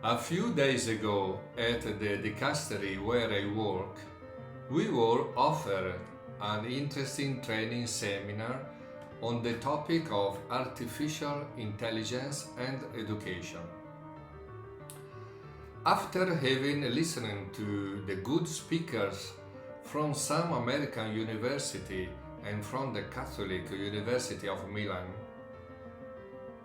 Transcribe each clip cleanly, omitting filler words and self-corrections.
A few days ago, at the Dicastery where I work, we were offered an interesting training seminar on the topic of artificial intelligence and education. After having listened to the good speakers from some American university and from the Catholic University of Milan,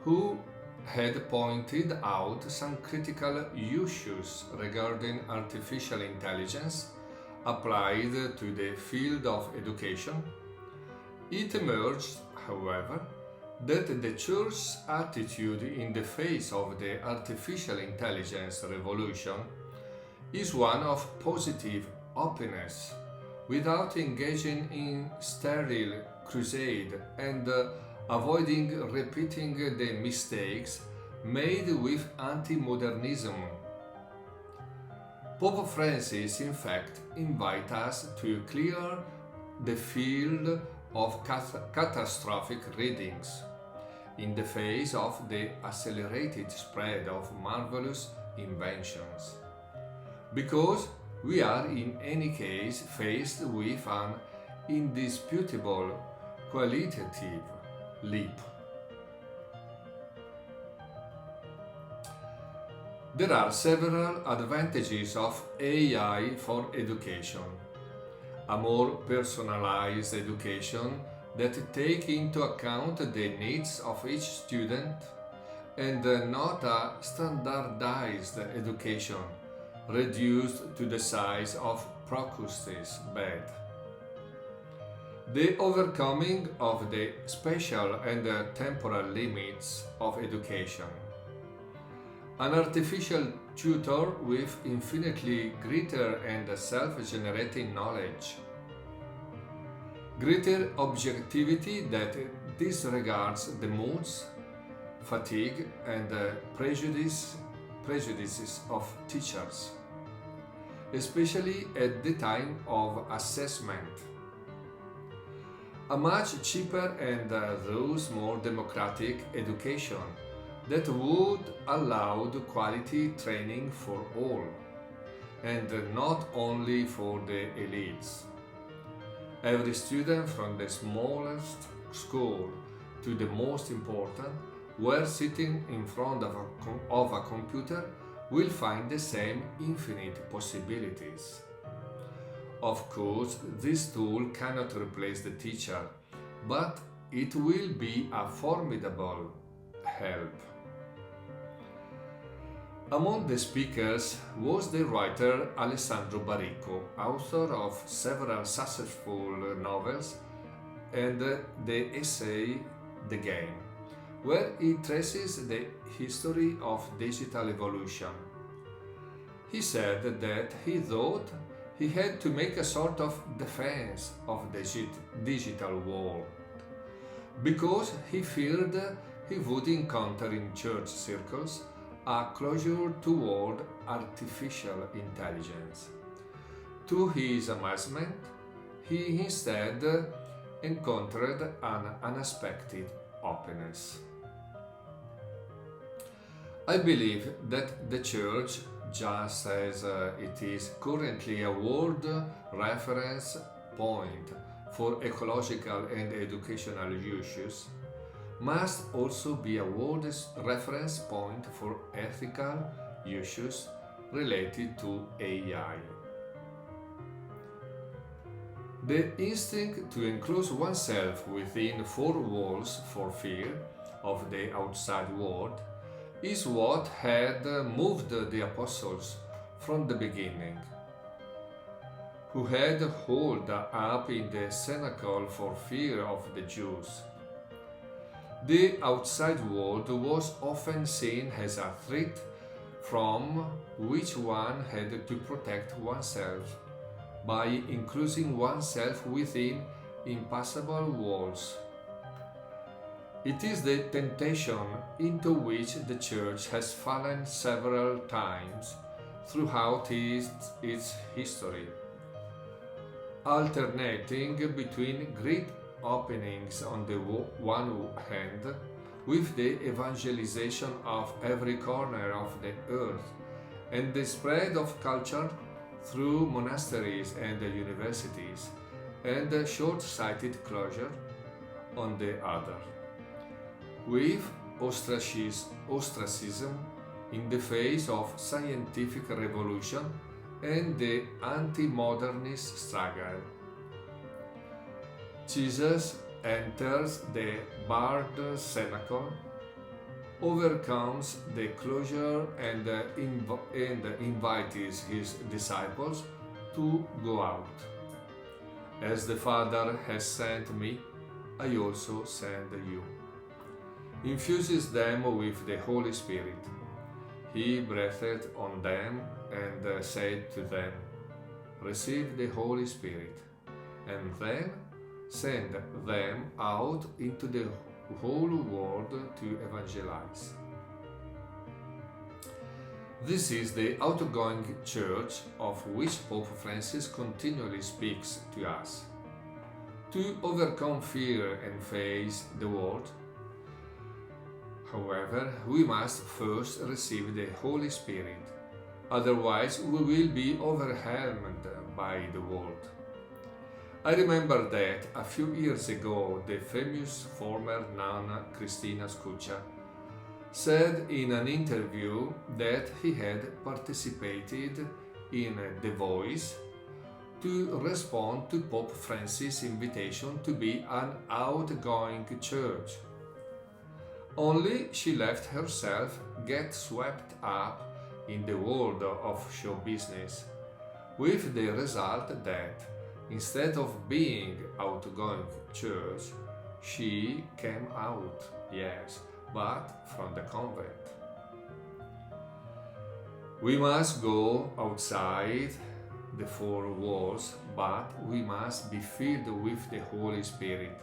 who had pointed out some critical issues regarding artificial intelligence applied to the field of education, it emerged, however, that the Church's attitude in the face of the artificial intelligence revolution is one of positive openness, without engaging in sterile crusade and avoiding repeating the mistakes made with anti-modernism. Pope Francis, in fact, invites us to clear the field of catastrophic readings in the face of the accelerated spread of marvellous inventions, because we are in any case faced with an indisputable qualitative leap. There are several advantages of AI for education. A more personalized education that take into account the needs of each student, and not a standardized education reduced to the size of Procrustes' bed. The overcoming of the spatial and temporal limits of education. An artificial tutor with infinitely greater and self-generating knowledge. Greater objectivity that disregards the moods, fatigue, and prejudices of teachers, especially at the time of assessment. A much cheaper and thus more democratic education that would allow quality training for all, and not only for the elites. Every student, from the smallest school to the most important, where sitting in front of a computer, will find the same infinite possibilities. Of course, this tool cannot replace the teacher, but it will be a formidable help. Among the speakers was the writer Alessandro Baricco, author of several successful novels, and the essay The Game, where he traces the history of digital evolution. He said that he thought he had to make a sort of defense of the digital world, because he feared he would encounter in church circles a closure toward artificial intelligence. To his amazement, he instead encountered an unexpected openness. I believe that the Church, just as it is currently a world reference point for ecological and educational issues, must also be a world reference point for ethical issues related to AI. The instinct to enclose oneself within four walls for fear of the outside world is what had moved the apostles from the beginning, who had holed up in the cenacle for fear of the Jews. The outside world was often seen as a threat from which one had to protect oneself by enclosing oneself within impassable walls. It is the temptation into which the Church has fallen several times throughout its history, alternating between great openings on the one hand, with the evangelization of every corner of the earth and the spread of culture through monasteries and universities, and the short-sighted closure on the other, with ostracism in the face of scientific revolution and the anti-modernist struggle. Jesus enters the barred cenacle, overcomes the closure and invites his disciples to go out. As the Father has sent me, I also send you. Infuses them with the Holy Spirit. He breathed on them and said to them, "Receive the Holy Spirit," and then send them out into the whole world to evangelize. This is the outgoing church of which Pope Francis continually speaks to us. To overcome fear and face the world, however, we must first receive the Holy Spirit, otherwise we will be overwhelmed by the world. I remember that a few years ago the famous former nun Cristina Scuccia said in an interview that he had participated in The Voice to respond to Pope Francis' invitation to be an outgoing church. Only she let herself get swept up in the world of show business, with the result that instead of being outgoing church, she came out, yes, but from the convent. We must go outside the four walls, but we must be filled with the Holy Spirit.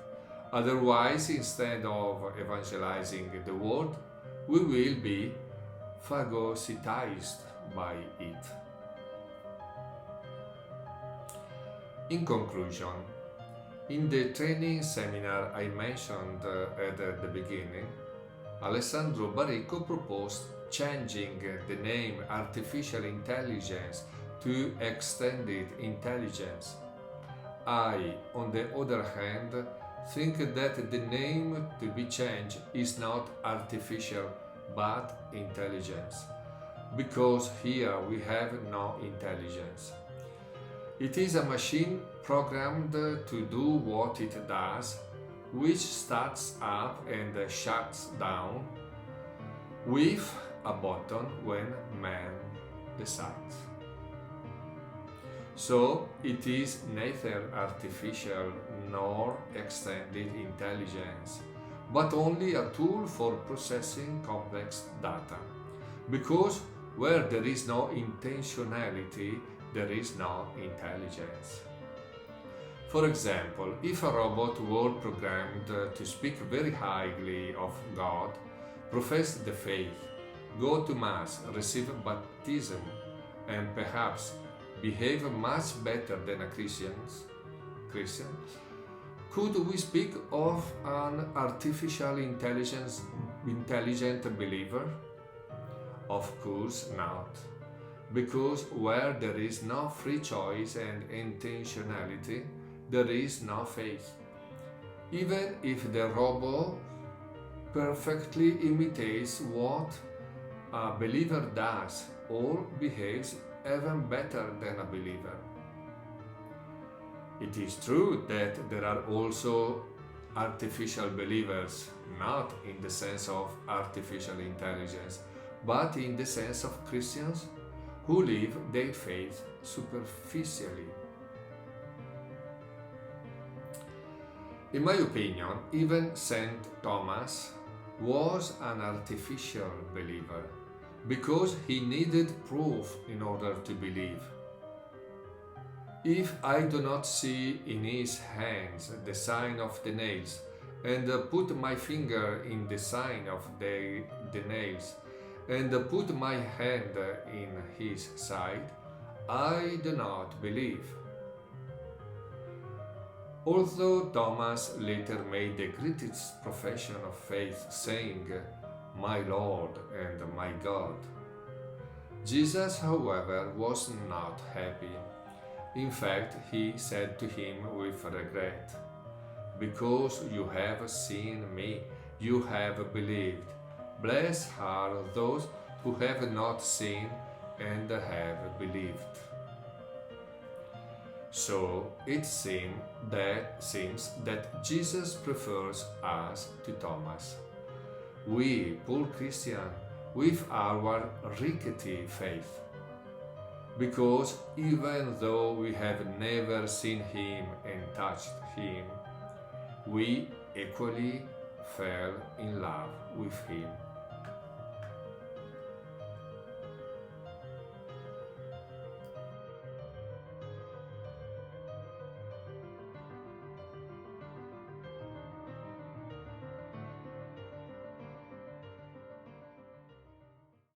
Otherwise, instead of evangelizing the world, we will be phagocytized by it. In conclusion, in the training seminar I mentioned at the beginning, Alessandro Baricco proposed changing the name artificial intelligence to extended intelligence. I, on the other hand, think that the name to be changed is not artificial but intelligence, because here we have no intelligence. It is a machine programmed to do what it does, which starts up and shuts down with a button when man decides. So it is neither artificial nor extended intelligence, but only a tool for processing complex data, because where there is no intentionality, there is no intelligence. For example, if a robot were programmed to speak very highly of God, profess the faith, go to Mass, receive baptism, and perhaps behave much better than a Christian, could we speak of an artificial intelligent believer? Of course not, because where there is no free choice and intentionality, there is no faith. Even if the robot perfectly imitates what a believer does or behaves even better than a believer. It is true that there are also artificial believers, not in the sense of artificial intelligence, but in the sense of Christians who live their faith superficially. In my opinion, even Saint Thomas was an artificial believer, because he needed proof in order to believe. If I do not see in his hands the sign of the nails, and put my finger in the sign of the nails, and put my hand in his side, I do not believe. Although Thomas later made the greatest profession of faith, saying, "My Lord and my God," Jesus, however, was not happy. In fact, he said to him with regret, "Because you have seen me, you have believed. Blessed are those who have not seen and have believed." So it seems that Jesus prefers us to Thomas. We, poor Christians, with our rickety faith, because even though we have never seen him and touched him, we equally fell in love with him.